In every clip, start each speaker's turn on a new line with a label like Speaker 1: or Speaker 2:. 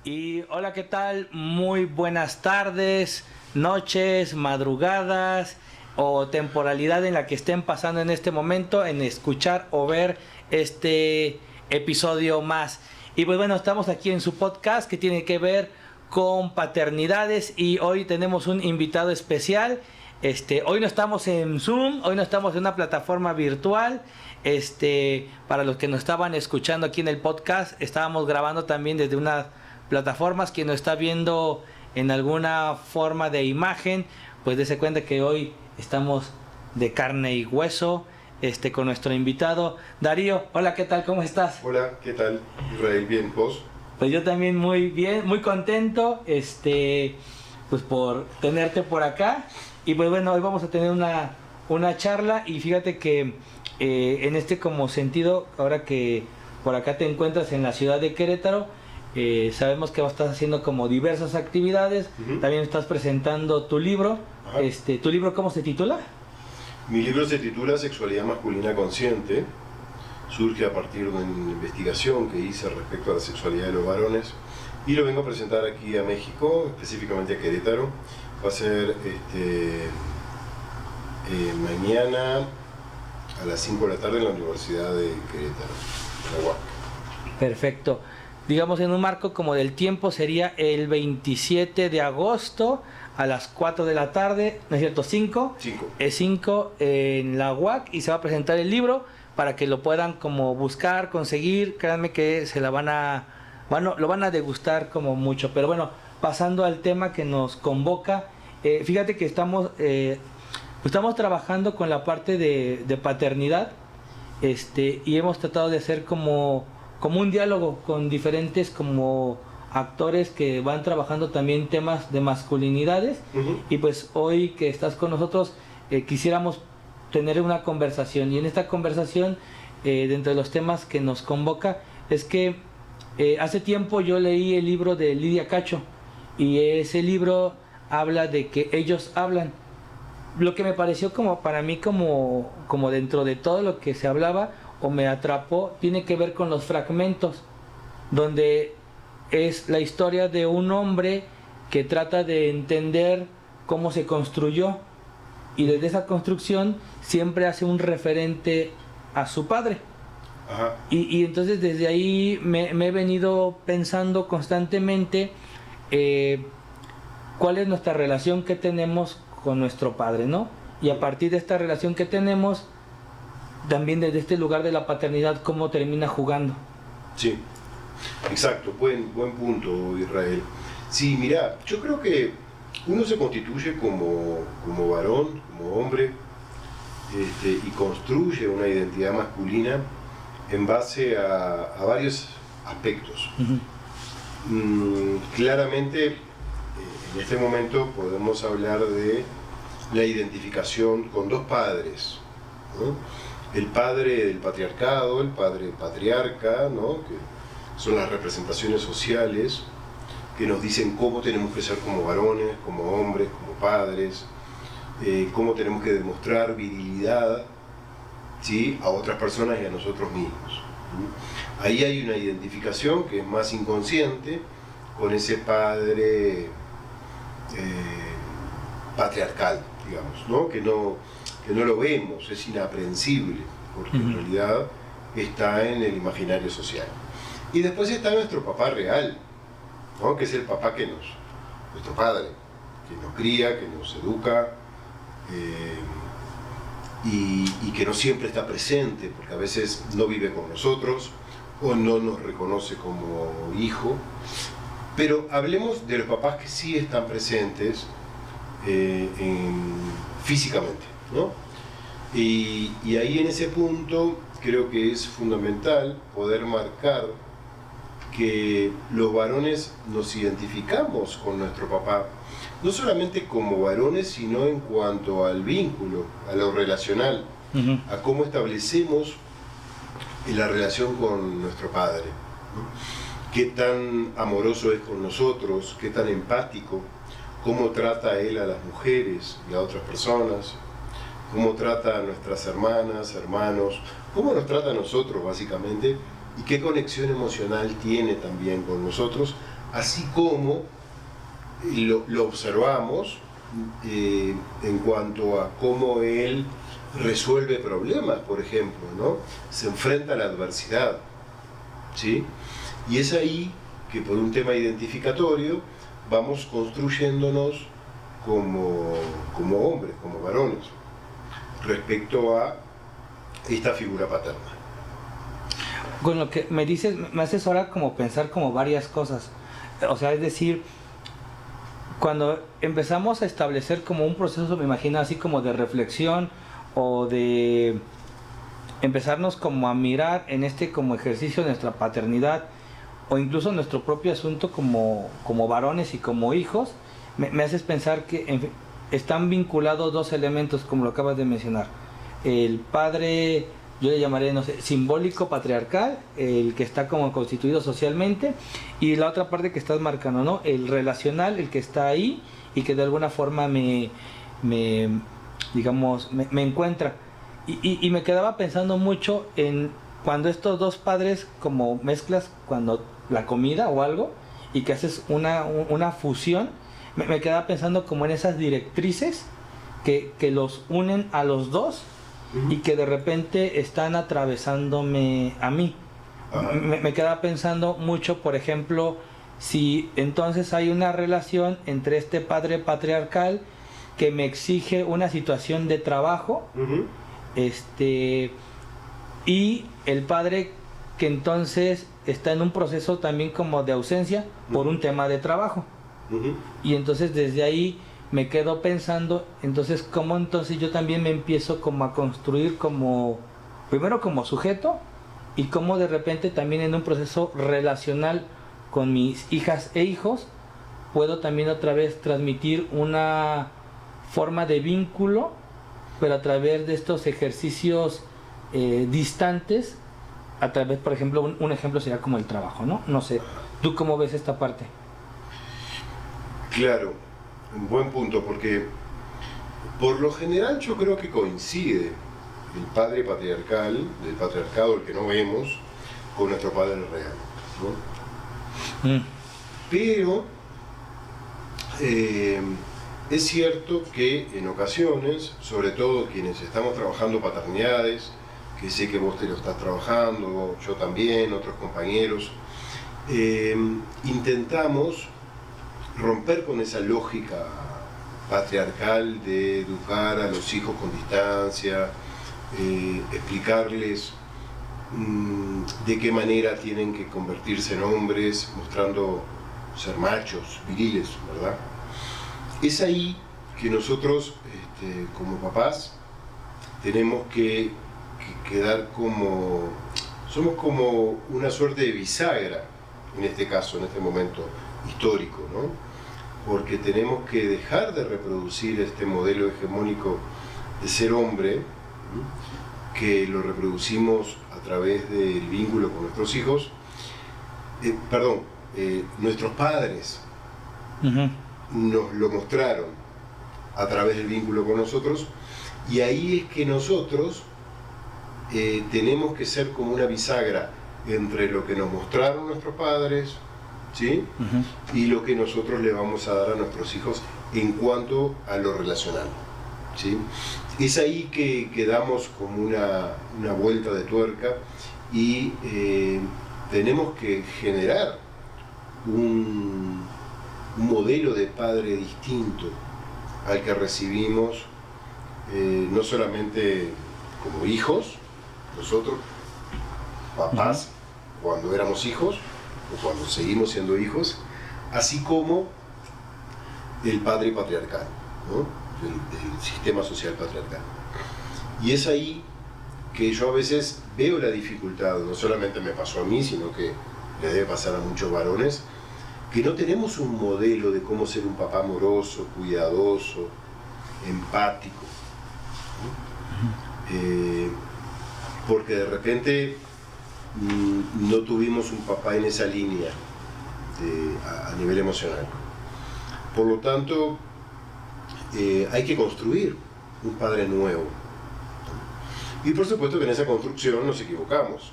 Speaker 1: Y hola, ¿qué tal? Muy buenas tardes, noches, madrugadas o temporalidad en la que estén pasando en este momento en escuchar o ver este episodio más. Y pues bueno, estamos aquí en su podcast que tiene que ver con paternidades y hoy tenemos un invitado especial. Hoy no estamos en Zoom, hoy no estamos en una plataforma virtual. Para los que nos estaban escuchando aquí en el podcast, estábamos grabando también desde unas plataformas. Quien nos está viendo en alguna forma de imagen, pues dése cuenta que hoy estamos de carne y hueso, con nuestro invitado Darío. Hola, ¿qué tal? ¿Cómo estás?
Speaker 2: Hola, ¿qué tal? Israel, bien, ¿vos?
Speaker 1: Pues yo también muy bien, muy contento, pues por tenerte por acá. Y pues bueno, hoy vamos a tener una charla y fíjate que en como sentido, ahora que por acá te encuentras en la ciudad de Querétaro, sabemos que estás haciendo como diversas actividades. También estás presentando tu libro. ¿Tu libro cómo se titula?
Speaker 2: Mi libro se titula Sexualidad Masculina Consciente. Surge a partir de una investigación que hice respecto a la sexualidad de los varones y lo vengo a presentar aquí a México, específicamente a Querétaro. Va a ser mañana a las 5 de la tarde en la Universidad de Querétaro, en la UAC.
Speaker 1: Perfecto. Digamos, en un marco como del tiempo, sería el 27 de agosto a las 4 de la tarde, ¿no es cierto? 5. 5 en la UAC, y se va a presentar el libro para que lo puedan como buscar, conseguir. Créanme que se la lo van a degustar como mucho. Pero bueno, pasando al tema que nos convoca, fíjate que estamos trabajando con la parte de paternidad, y hemos tratado de hacer como un diálogo con diferentes como actores que van trabajando también temas de masculinidades. Y pues hoy que estás con nosotros, quisiéramos tener una conversación, y en esta conversación, dentro de los temas que nos convoca, es que hace tiempo yo leí el libro de Lidia Cacho, y ese libro habla de que ellos hablan. Lo que me pareció como para mí como dentro de todo lo que se hablaba o me atrapó, tiene que ver con los fragmentos, donde es la historia de un hombre que trata de entender cómo se construyó, y desde esa construcción siempre hace un referente a su padre.
Speaker 2: Ajá.
Speaker 1: Y entonces desde ahí me he venido pensando constantemente cuál es nuestra relación que tenemos con nuestro padre, ¿no? Y a partir de esta relación que tenemos, también desde este lugar de la paternidad, cómo termina jugando.
Speaker 2: Sí, exacto, buen punto, Israel. Sí, mira, yo creo que uno se constituye como varón, como hombre, y construye una identidad masculina en base a varios aspectos. Claramente, en este momento podemos hablar de la identificación con dos padres, ¿no? El padre del patriarcado, el padre patriarca, ¿no? Que son las representaciones sociales que nos dicen cómo tenemos que ser como varones, como hombres, como padres, cómo tenemos que demostrar virilidad, ¿sí?, a otras personas y a nosotros mismos. Ahí hay una identificación que es más inconsciente con ese padre patriarcal, digamos, ¿no? Que no lo vemos, es inaprehensible, porque en realidad está en el imaginario social. Y después está nuestro papá real, ¿no? Que es el papá nuestro padre, que nos cría, que nos educa, y que no siempre está presente, porque a veces no vive con nosotros o no nos reconoce como hijo. Pero hablemos de los papás que sí están presentes físicamente, ¿no? Y ahí en ese punto creo que es fundamental poder marcar que los varones nos identificamos con nuestro papá, no solamente como varones, sino en cuanto al vínculo, a lo relacional, a cómo establecemos la relación con nuestro padre, ¿no? Qué tan amoroso es con nosotros, qué tan empático, cómo trata él a las mujeres y a otras personas, cómo trata a nuestras hermanas, hermanos, cómo nos trata a nosotros básicamente, y qué conexión emocional tiene también con nosotros, así como lo observamos en cuanto a cómo él resuelve problemas, por ejemplo, ¿no? Se enfrenta a la adversidad, ¿sí? Y es ahí que por un tema identificatorio vamos construyéndonos como hombres, como varones, respecto a esta figura paterna.
Speaker 1: Con lo que me dices, me haces ahora como pensar como varias cosas. O sea, es decir, cuando empezamos a establecer como un proceso, me imagino así como de reflexión o de empezarnos como a mirar en este como ejercicio de nuestra paternidad o incluso nuestro propio asunto como varones y como hijos, me haces pensar que están vinculados dos elementos como lo acabas de mencionar. El padre, yo le llamaré, no sé, simbólico patriarcal, el que está como constituido socialmente, y la otra parte que estás marcando, ¿no? El relacional, el que está ahí y que de alguna forma me encuentra. Y me quedaba pensando mucho en cuando estos dos padres como mezclas cuando la comida o algo y que haces una fusión, me quedaba pensando como en esas directrices que los unen a los dos y que de repente están atravesándome a mí. Me quedaba pensando mucho, por ejemplo, si entonces hay una relación entre este padre patriarcal que me exige una situación de trabajo, y el padre que entonces está en un proceso también como de ausencia por un tema de trabajo. Y entonces desde ahí me quedo pensando, entonces cómo entonces yo también me empiezo como a construir como, primero como sujeto, y cómo de repente también en un proceso relacional con mis hijas e hijos, puedo también otra vez transmitir una forma de vínculo, pero a través de estos ejercicios distantes, a través, por ejemplo, un ejemplo sería como el trabajo, ¿no? No sé, ¿tú cómo ves esta parte?
Speaker 2: Claro, un buen punto, porque por lo general yo creo que coincide el padre patriarcal, del patriarcado, el que no vemos, con nuestro padre real, ¿no? Pero es cierto que en ocasiones, sobre todo quienes estamos trabajando paternidades, que sé que vos te lo estás trabajando, yo también, otros compañeros, intentamos romper con esa lógica patriarcal de educar a los hijos con distancia, explicarles de qué manera tienen que convertirse en hombres, mostrando ser machos, viriles, ¿verdad? Es ahí que nosotros, como papás, tenemos que quedar como, somos como una suerte de bisagra, en este caso, en este momento histórico, ¿no? Porque tenemos que dejar de reproducir este modelo hegemónico de ser hombre, ¿sí? Que lo reproducimos a través del vínculo con nuestros hijos, nuestros padres nos lo mostraron a través del vínculo con nosotros, y ahí es que nosotros tenemos que ser como una bisagra entre lo que nos mostraron nuestros padres, ¿sí? Y lo que nosotros le vamos a dar a nuestros hijos en cuanto a lo relacional, ¿sí? Es ahí que damos como una vuelta de tuerca y tenemos que generar un modelo de padre distinto al que recibimos, no solamente como hijos, nosotros, papás, cuando éramos hijos, o cuando seguimos siendo hijos, así como el padre patriarcal, ¿no? el sistema social patriarcal. Y es ahí que yo a veces veo la dificultad, no solamente me pasó a mí, sino que le debe pasar a muchos varones, que no tenemos un modelo de cómo ser un papá amoroso, cuidadoso, empático, ¿no? Porque de repente no tuvimos un papá en esa línea a nivel emocional. Por lo tanto, hay que construir un padre nuevo. Y por supuesto que en esa construcción nos equivocamos.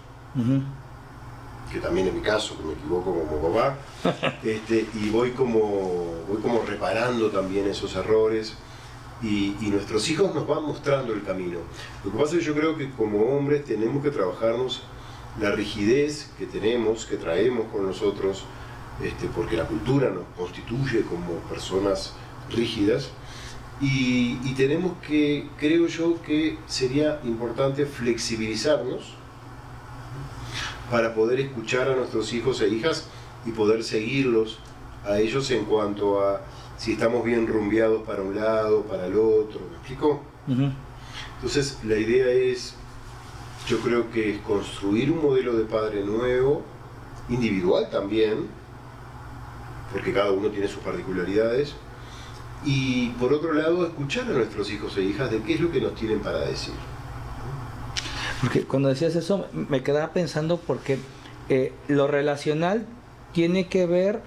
Speaker 2: que también es mi caso, que me equivoco como papá, y voy como reparando también esos errores, y nuestros hijos nos van mostrando el camino. Lo que pasa es que yo creo que como hombres tenemos que trabajarnos la rigidez que tenemos, que traemos con nosotros, porque la cultura nos constituye como personas rígidas, y tenemos que, creo yo, que sería importante flexibilizarnos para poder escuchar a nuestros hijos e hijas y poder seguirlos a ellos en cuanto a si estamos bien rumbeados para un lado, para el otro. ¿Me explico? Entonces la idea es, yo creo que es construir un modelo de padre nuevo, individual también, porque cada uno tiene sus particularidades, y por otro lado escuchar a nuestros hijos e hijas de qué es lo que nos tienen para decir.
Speaker 1: Porque cuando decías eso me quedaba pensando porque lo relacional tiene que ver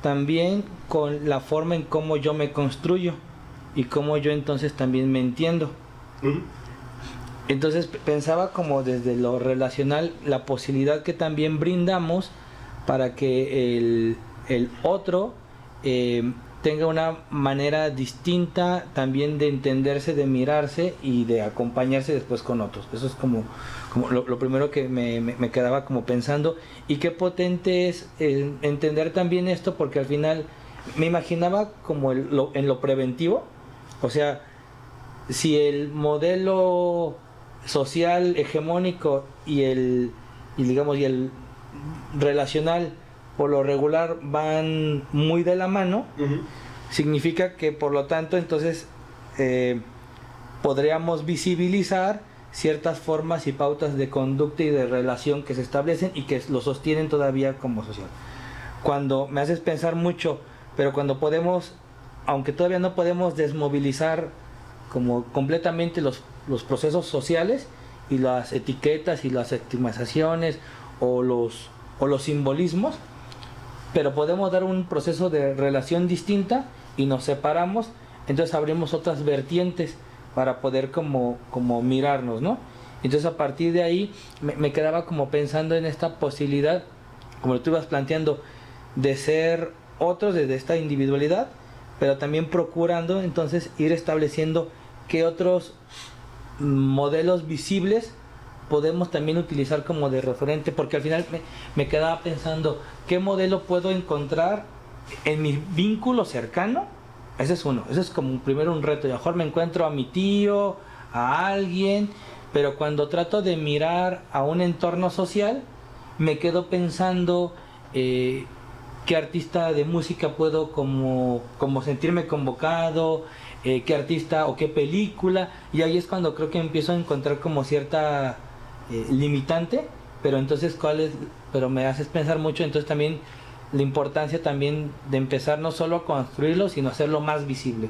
Speaker 1: también con la forma en cómo yo me construyo y cómo yo entonces también me entiendo. Entonces pensaba como desde lo relacional la posibilidad que también brindamos para que el otro tenga una manera distinta también de entenderse, de mirarse y de acompañarse después con otros. Eso es como lo primero que me quedaba como pensando. Y qué potente es entender también esto, porque al final me imaginaba como en lo preventivo. O sea, si el modelo social hegemónico y el relacional por lo regular van muy de la mano, significa que por lo tanto entonces podríamos visibilizar ciertas formas y pautas de conducta y de relación que se establecen y que lo sostienen todavía como social. Cuando me haces pensar mucho, pero cuando podemos, aunque todavía no podemos desmovilizar como completamente los procesos sociales y las etiquetas y las estigmatizaciones o los simbolismos, pero podemos dar un proceso de relación distinta y nos separamos, entonces abrimos otras vertientes para poder como mirarnos, ¿no? Entonces a partir de ahí me quedaba como pensando en esta posibilidad, como lo tú ibas planteando, de ser otros desde esta individualidad, pero también procurando entonces ir estableciendo qué otros modelos visibles podemos también utilizar como de referente, porque al final me quedaba pensando qué modelo puedo encontrar en mi vínculo cercano. Ese es uno, ese es como primero un reto. Y a lo mejor me encuentro a mi tío, a alguien, pero cuando trato de mirar a un entorno social me quedo pensando qué artista de música puedo como sentirme convocado, qué artista o qué película, y ahí es cuando creo que empiezo a encontrar como cierta limitante, pero entonces pero me haces pensar mucho entonces también la importancia también de empezar no solo a construirlo, sino hacerlo más visible.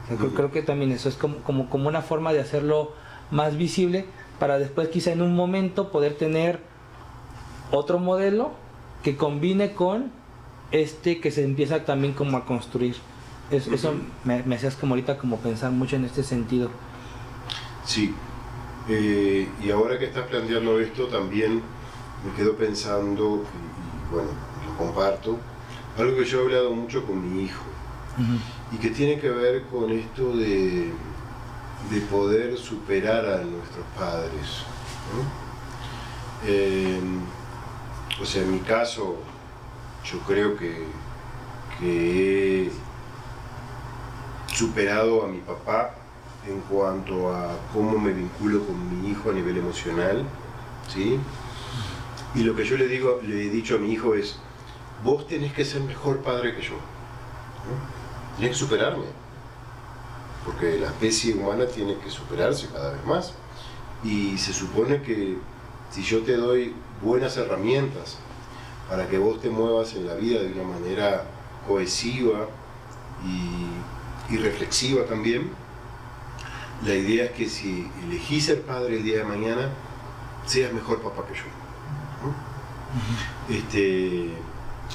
Speaker 1: O sea, creo que también eso es como una forma de hacerlo más visible para después quizá en un momento poder tener otro modelo que combine con que se empieza también como a construir. Eso me hacías como ahorita como pensar mucho en este sentido.
Speaker 2: Sí. Y ahora que estás planteando esto también me quedo pensando, y bueno, lo comparto, algo que yo he hablado mucho con mi hijo, y que tiene que ver con esto de poder superar a nuestros padres, ¿no? O sea, en mi caso, yo creo que he superado a mi papá en cuanto a cómo me vinculo con mi hijo a nivel emocional, ¿sí? Y lo que yo le he dicho a mi hijo es, vos tenés que ser mejor padre que yo, ¿no? Tenés que superarme, porque la especie humana tiene que superarse cada vez más, y se supone que si yo te doy buenas herramientas para que vos te muevas en la vida de una manera cohesiva y reflexiva también, la idea es que si elegís ser padre el día de mañana, seas mejor papá que yo, ¿no?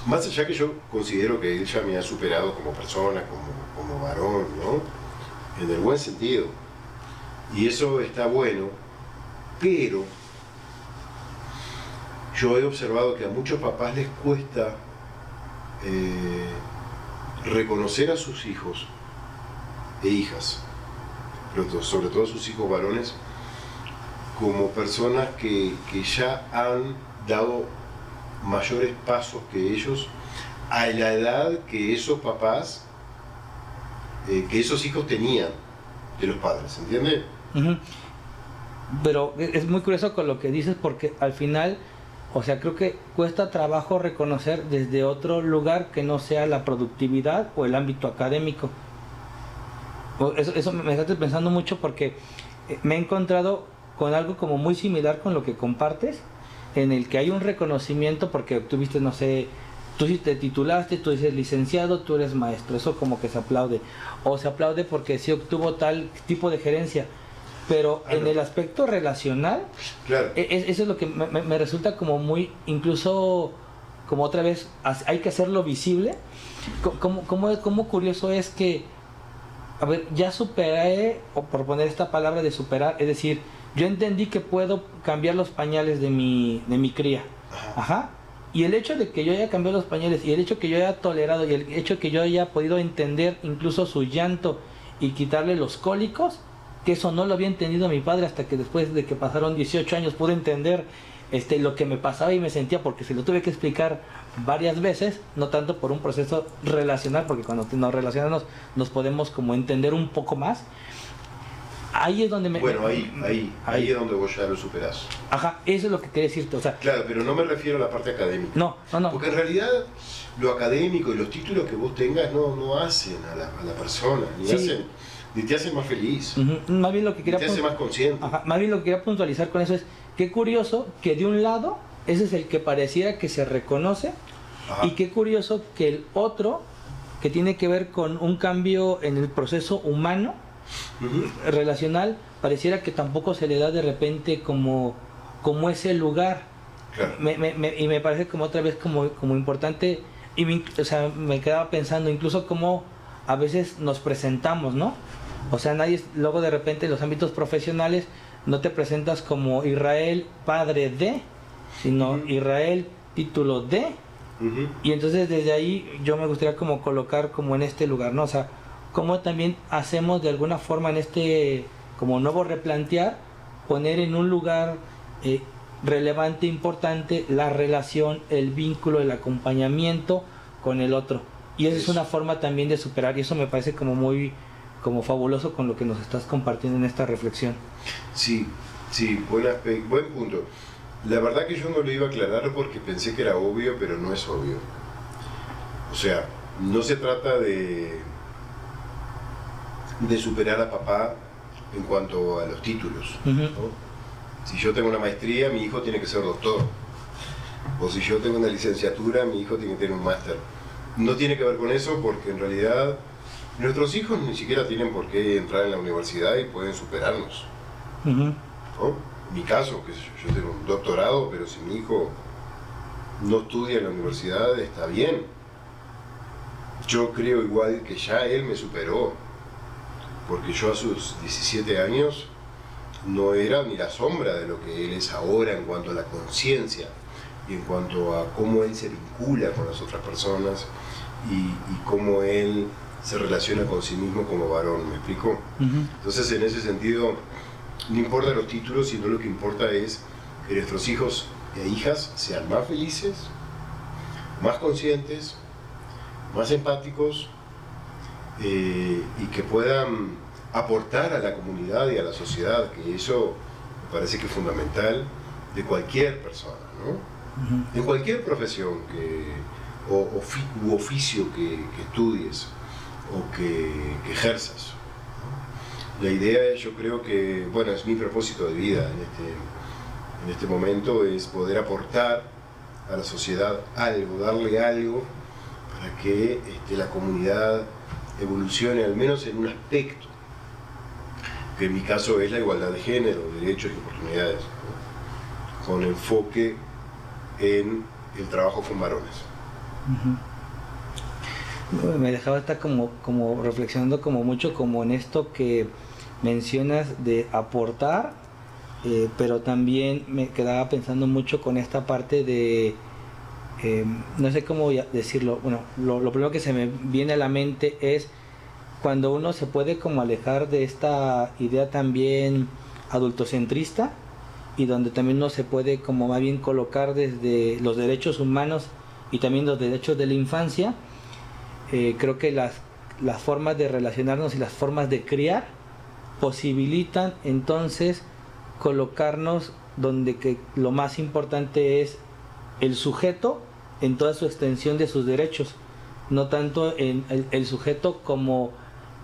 Speaker 2: Más allá que yo considero que él ya me ha superado como persona, como varón, ¿no? En el buen sentido. Y eso está bueno, pero yo he observado que a muchos papás les cuesta reconocer a sus hijos e hijas, pero sobre todo a sus hijos varones, como personas que ya han dado mayores pasos que ellos a la edad que esos papás, que esos hijos tenían de los padres, ¿entiendes?
Speaker 1: Uh-huh. Pero es muy curioso con lo que dices, porque al final, o sea, creo que cuesta trabajo reconocer desde otro lugar que no sea la productividad o el ámbito académico. Eso me está pensando mucho, porque me he encontrado con algo como muy similar con lo que compartes, en el que hay un reconocimiento porque tuviste, no sé, tú sí te titulaste, tú eres licenciado, tú eres maestro, eso como que se aplaude, o se aplaude porque sí obtuvo tal tipo de gerencia, pero en el aspecto relacional,
Speaker 2: claro,
Speaker 1: eso es lo que me resulta como muy, incluso como otra vez, hay que hacerlo visible. Como curioso es que, a ver, ya superé, o por poner esta palabra de superar, es decir, yo entendí que puedo cambiar los pañales de mi cría. Ajá. Y el hecho de que yo haya cambiado los pañales, y el hecho que yo haya tolerado, y el hecho que yo haya podido entender incluso su llanto y quitarle los cólicos, que eso no lo había entendido mi padre hasta que después de que pasaron 18 años pude entender lo que me pasaba y me sentía, porque se lo tuve que explicar varias veces, no tanto por un proceso relacional, porque cuando nos relacionamos nos podemos como entender un poco más. Ahí es donde
Speaker 2: ahí es donde vos ya lo superás.
Speaker 1: Ajá, eso es lo que quería decirte, o sea...
Speaker 2: Claro, pero no me refiero a la parte académica.
Speaker 1: No.
Speaker 2: Porque en realidad lo académico y los títulos que vos tengas no hacen a la persona, ni te hacen más feliz.
Speaker 1: Uh-huh. Más bien lo que quería
Speaker 2: te hace más consciente.
Speaker 1: Ajá, más bien lo que quería puntualizar con eso es, qué curioso que de un lado, ese es el que pareciera que se reconoce, ajá, y qué curioso que el otro, que tiene que ver con un cambio en el proceso humano, uh-huh, relacional, pareciera que tampoco se le da de repente como ese lugar.
Speaker 2: Claro.
Speaker 1: Y me parece como otra vez como importante, y me quedaba pensando incluso cómo a veces nos presentamos, ¿no? O sea, luego de repente en los ámbitos profesionales no te presentas como Israel padre de, sino uh-huh, Israel título de, uh-huh, y entonces desde ahí yo me gustaría como colocar como en este lugar, ¿no? O sea, cómo también hacemos de alguna forma en este como nuevo replantear, poner en un lugar relevante, importante, la relación, el vínculo, el acompañamiento con el otro. Y esa es una forma también de superar, y eso me parece como muy como fabuloso con lo que nos estás compartiendo en esta reflexión.
Speaker 2: Sí, buen punto. La verdad que yo no lo iba a aclarar porque pensé que era obvio, pero no es obvio. O sea, no se trata de superar a papá en cuanto a los títulos, uh-huh, ¿no? Si yo tengo una maestría, mi hijo tiene que ser doctor. O si yo tengo una licenciatura, mi hijo tiene que tener un máster. No tiene que ver con eso, porque en realidad nuestros hijos ni siquiera tienen por qué entrar en la universidad y pueden superarnos. Uh-huh. ¿No? En mi caso, que yo tengo un doctorado, pero si mi hijo no estudia en la universidad, está bien. Yo creo igual que ya él me superó, porque yo a sus 17 años no era ni la sombra de lo que él es ahora en cuanto a la conciencia y en cuanto a cómo él se vincula con las otras personas y cómo él se relaciona con sí mismo como varón, ¿me explico? Uh-huh. Entonces, en ese sentido, no importa los títulos, sino lo que importa es que nuestros hijos e hijas sean más felices, más conscientes, más empáticos, y que puedan aportar a la comunidad y a la sociedad, que eso me parece que es fundamental de cualquier persona, ¿no? Uh-huh. En cualquier profesión u oficio que estudies o que ejerzas. La idea, yo creo que, bueno, es mi propósito de vida en este momento, es poder aportar a la sociedad algo, darle algo para que la comunidad evolucione al menos en un aspecto, que en mi caso es la igualdad de género, derechos y oportunidades, ¿no? Con enfoque en el trabajo con varones.
Speaker 1: Uh-huh. Me dejaba estar como reflexionando como mucho como en esto que mencionas de aportar pero también me quedaba pensando mucho con esta parte de, no sé cómo decirlo, bueno, lo primero que se me viene a la mente es cuando uno se puede como alejar de esta idea también adultocentrista, y donde también uno se puede como más bien colocar desde los derechos humanos y también los derechos de la infancia. Creo que las formas de relacionarnos y las formas de criar posibilitan entonces colocarnos donde que lo más importante es el sujeto en toda su extensión de sus derechos, no tanto en el sujeto como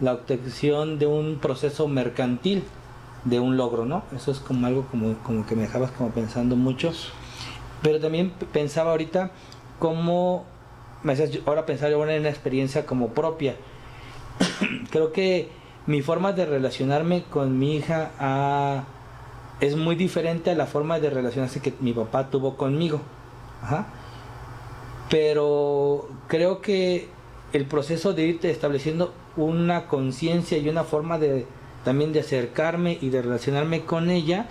Speaker 1: la obtención de un proceso mercantil, de un logro, ¿no? Eso es como algo como que me dejabas como pensando mucho. Pero también pensaba ahorita cómo me hacías ahora pensar en una experiencia como propia. Creo que mi forma de relacionarme con mi hija es muy diferente a la forma de relacionarse que mi papá tuvo conmigo. Ajá. Pero creo que el proceso de irte estableciendo una conciencia y una forma de también de acercarme y de relacionarme con ella,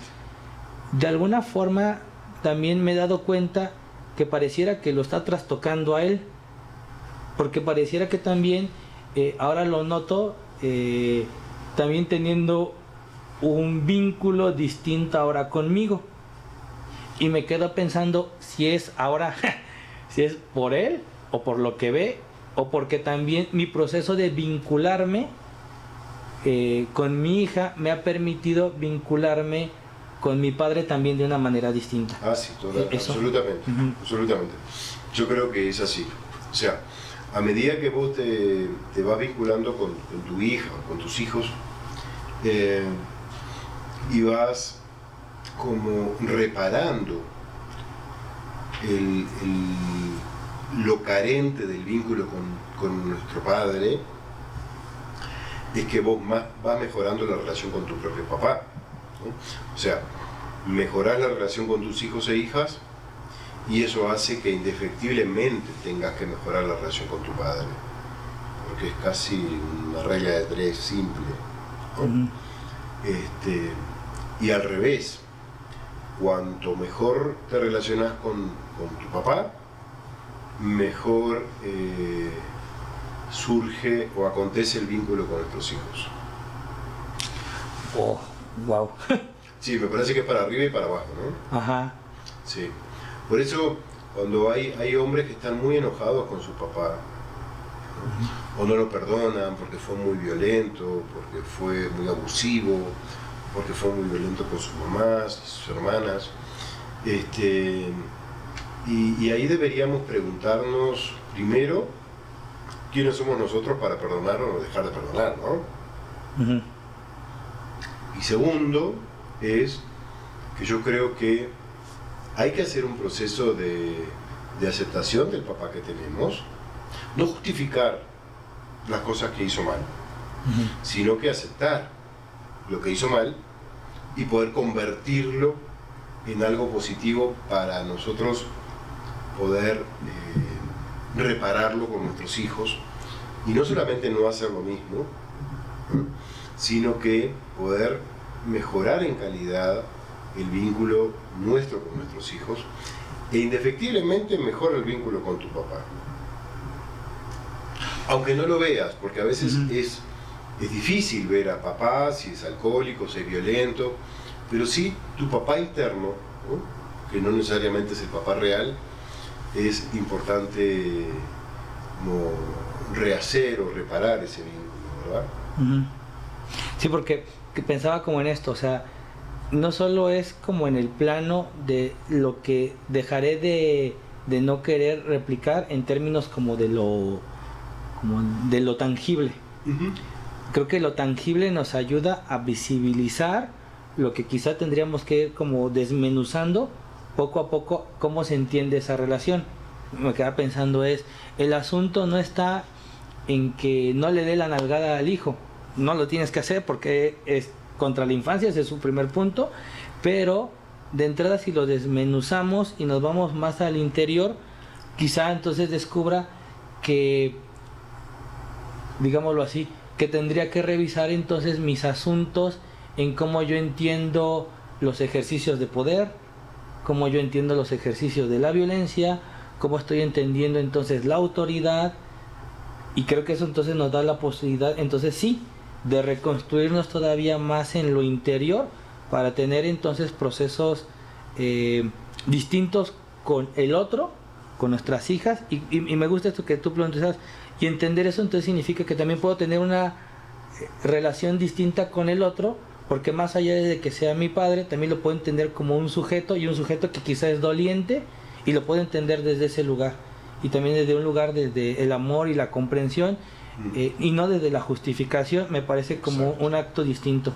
Speaker 1: de alguna forma también me he dado cuenta que pareciera que lo está trastocando a él, porque pareciera que también ahora lo noto también teniendo un vínculo distinto ahora conmigo, y me quedo pensando si es ahora si es por él o por lo que ve, o porque también mi proceso de vincularme con mi hija me ha permitido vincularme con mi padre también de una manera distinta.
Speaker 2: Sí, absolutamente, absolutamente. Yo creo que es así. O sea, a medida que vos te vas vinculando con tu hija o con tus hijos, y vas como reparando lo carente del vínculo con nuestro padre, es que vos vas mejorando la relación con tu propio papá, ¿no? O sea, mejorás la relación con tus hijos e hijas, y eso hace que indefectiblemente tengas que mejorar la relación con tu padre, porque es casi una regla de tres simple, ¿no? Y al revés, cuanto mejor te relacionas con tu papá, mejor surge o acontece el vínculo con nuestros hijos.
Speaker 1: Oh, wow.
Speaker 2: Sí, me parece que es para arriba y para abajo, ¿no?
Speaker 1: Ajá.
Speaker 2: Sí. Por eso, cuando hay hombres que están muy enojados con su papá, ¿no? O no lo perdonan porque fue muy violento, porque fue muy abusivo, porque fue muy violento con sus mamás, sus hermanas, y ahí deberíamos preguntarnos primero quiénes somos nosotros para perdonar o dejar de perdonar, ¿no? Y segundo es que yo creo que hay que hacer un proceso de aceptación del papá que tenemos, no justificar las cosas que hizo mal, sino que aceptar lo que hizo mal y poder convertirlo en algo positivo para nosotros poder repararlo con nuestros hijos, y no solamente no hacer lo mismo, ¿no? Sino que poder mejorar en calidad el vínculo nuestro con nuestros hijos, e indefectiblemente mejora el vínculo con tu papá. Aunque no lo veas, porque a veces es difícil ver a papá si es alcohólico, si es violento, pero sí tu papá interno, ¿no? Que no necesariamente es el papá real, es importante como rehacer o reparar ese vínculo, ¿verdad?
Speaker 1: Sí, porque pensaba como en esto, o sea, no solo es como en el plano de lo que dejaré de no querer replicar en términos como de lo tangible. Creo que lo tangible nos ayuda a visibilizar lo que quizá tendríamos que ir como desmenuzando poco a poco cómo se entiende esa relación. Me queda pensando el asunto no está en que no le dé la nalgada al hijo, no lo tienes que hacer porque es contra la infancia, ese es su primer punto, pero de entrada si lo desmenuzamos y nos vamos más al interior, quizá entonces descubra que, digámoslo así, que tendría que revisar entonces mis asuntos en cómo yo entiendo los ejercicios de poder, cómo yo entiendo los ejercicios de la violencia, cómo estoy entendiendo entonces la autoridad, y creo que eso entonces nos da la posibilidad, entonces sí, de reconstruirnos todavía más en lo interior para tener entonces procesos distintos con el otro, con nuestras hijas, y me gusta esto que tú planteas, y entender eso entonces significa que también puedo tener una relación distinta con el otro, porque más allá de que sea mi padre, también lo puedo entender como un sujeto, y un sujeto que quizá es doliente, y lo puedo entender desde ese lugar, y también desde un lugar desde el amor y la comprensión, y no desde la justificación. Me parece como un acto distinto.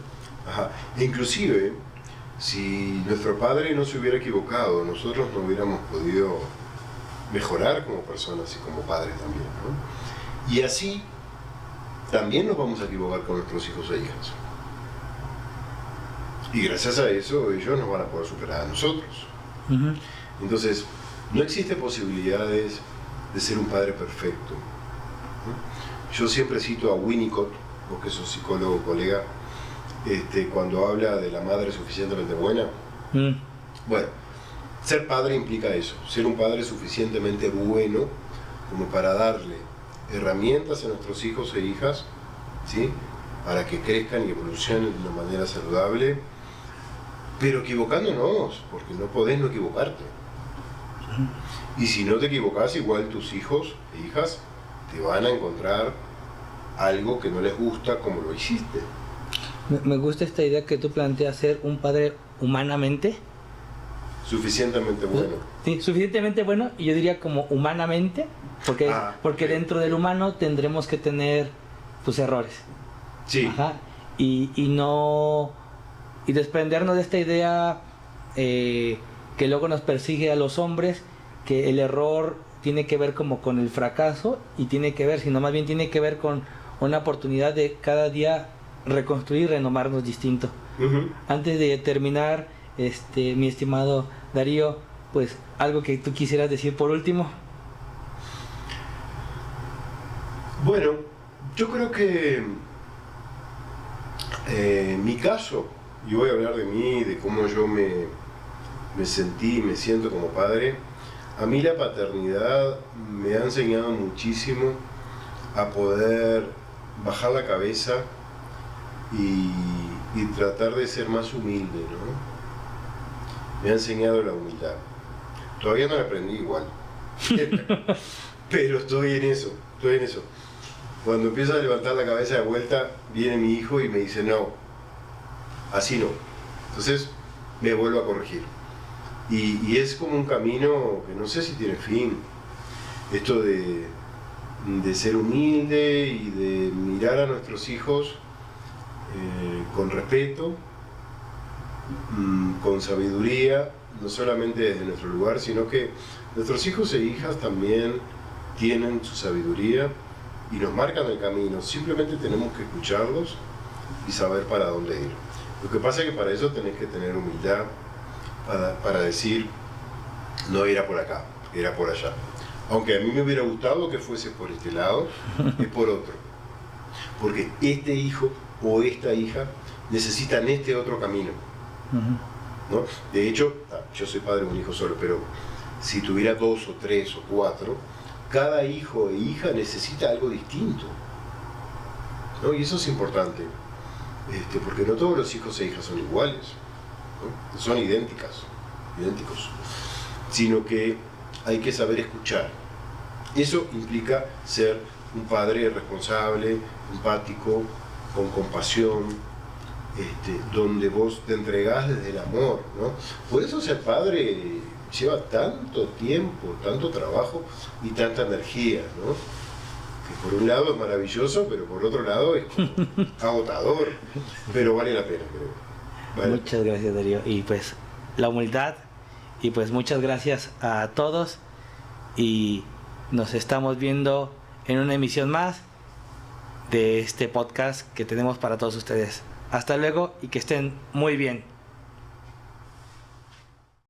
Speaker 2: Ajá. Inclusive, si nuestro padre no se hubiera equivocado, nosotros no hubiéramos podido mejorar como personas y como padres también, ¿no? Y así también nos vamos a equivocar con nuestros hijos e hijas. Y gracias a eso ellos nos van a poder superar a nosotros.
Speaker 1: Uh-huh.
Speaker 2: Entonces, no existe posibilidades de ser un padre perfecto. Yo siempre cito a Winnicott, vos que sos psicólogo, colega, cuando habla de la madre suficientemente buena. Bueno, ser padre implica eso, ser un padre suficientemente bueno como para darle herramientas a nuestros hijos e hijas, ¿sí?, para que crezcan y evolucionen de una manera saludable, pero equivocándonos, porque no podés no equivocarte. Y si no te equivocás, igual tus hijos e hijas te van a encontrar algo que no les gusta como lo hiciste.
Speaker 1: Me gusta esta idea que tú planteas, ser un padre humanamente
Speaker 2: suficientemente bueno.
Speaker 1: Sí, suficientemente bueno, y yo diría como humanamente, porque okay, dentro del humano tendremos que tener tus errores.
Speaker 2: Sí.
Speaker 1: Ajá. Y no, y desprendernos de esta idea que luego nos persigue a los hombres, que el error tiene que ver como con el fracaso, y tiene que ver, sino más bien tiene que ver con una oportunidad de cada día reconstruir y renovarnos distinto.
Speaker 2: Uh-huh.
Speaker 1: Antes de terminar, mi estimado Darío, pues algo que tú quisieras decir por último.
Speaker 2: Bueno, yo creo que en mi caso, y voy a hablar de mí, de cómo yo me sentí y me siento como padre. A mí la paternidad me ha enseñado muchísimo a poder bajar la cabeza y tratar de ser más humilde, ¿no? Me ha enseñado la humildad. Todavía no la aprendí igual, pero estoy en eso. Cuando empiezo a levantar la cabeza de vuelta, viene mi hijo y me dice, no, así no. Entonces me vuelvo a corregir. Y es como un camino que no sé si tiene fin. Esto de ser humilde y de mirar a nuestros hijos con respeto, con sabiduría, no solamente desde nuestro lugar, sino que nuestros hijos e hijas también tienen su sabiduría y nos marcan el camino. Simplemente tenemos que escucharlos y saber para dónde ir. Lo que pasa es que para eso tenés que tener humildad para decir, no era por acá, era por allá. Aunque a mí me hubiera gustado que fuese por este lado, es por otro. Porque este hijo o esta hija necesitan este otro camino, ¿no? De hecho, yo soy padre de un hijo solo, pero si tuviera 2 o 3 o 4, cada hijo e hija necesita algo distinto, ¿no? Y eso es importante, porque no todos los hijos e hijas son iguales, ¿no? Son idénticos, sino que hay que saber escuchar. Eso implica ser un padre responsable, empático, con compasión, donde vos te entregás desde el amor, ¿no? Por eso ser padre lleva tanto tiempo, tanto trabajo y tanta energía, ¿no? Que por un lado es maravilloso, pero por otro lado es como agotador, pero vale la pena, creo. Vale.
Speaker 1: Muchas gracias, Darío. Y pues la humildad, y pues muchas gracias a todos, y nos estamos viendo en una emisión más de este podcast que tenemos para todos ustedes. Hasta luego y que estén muy bien.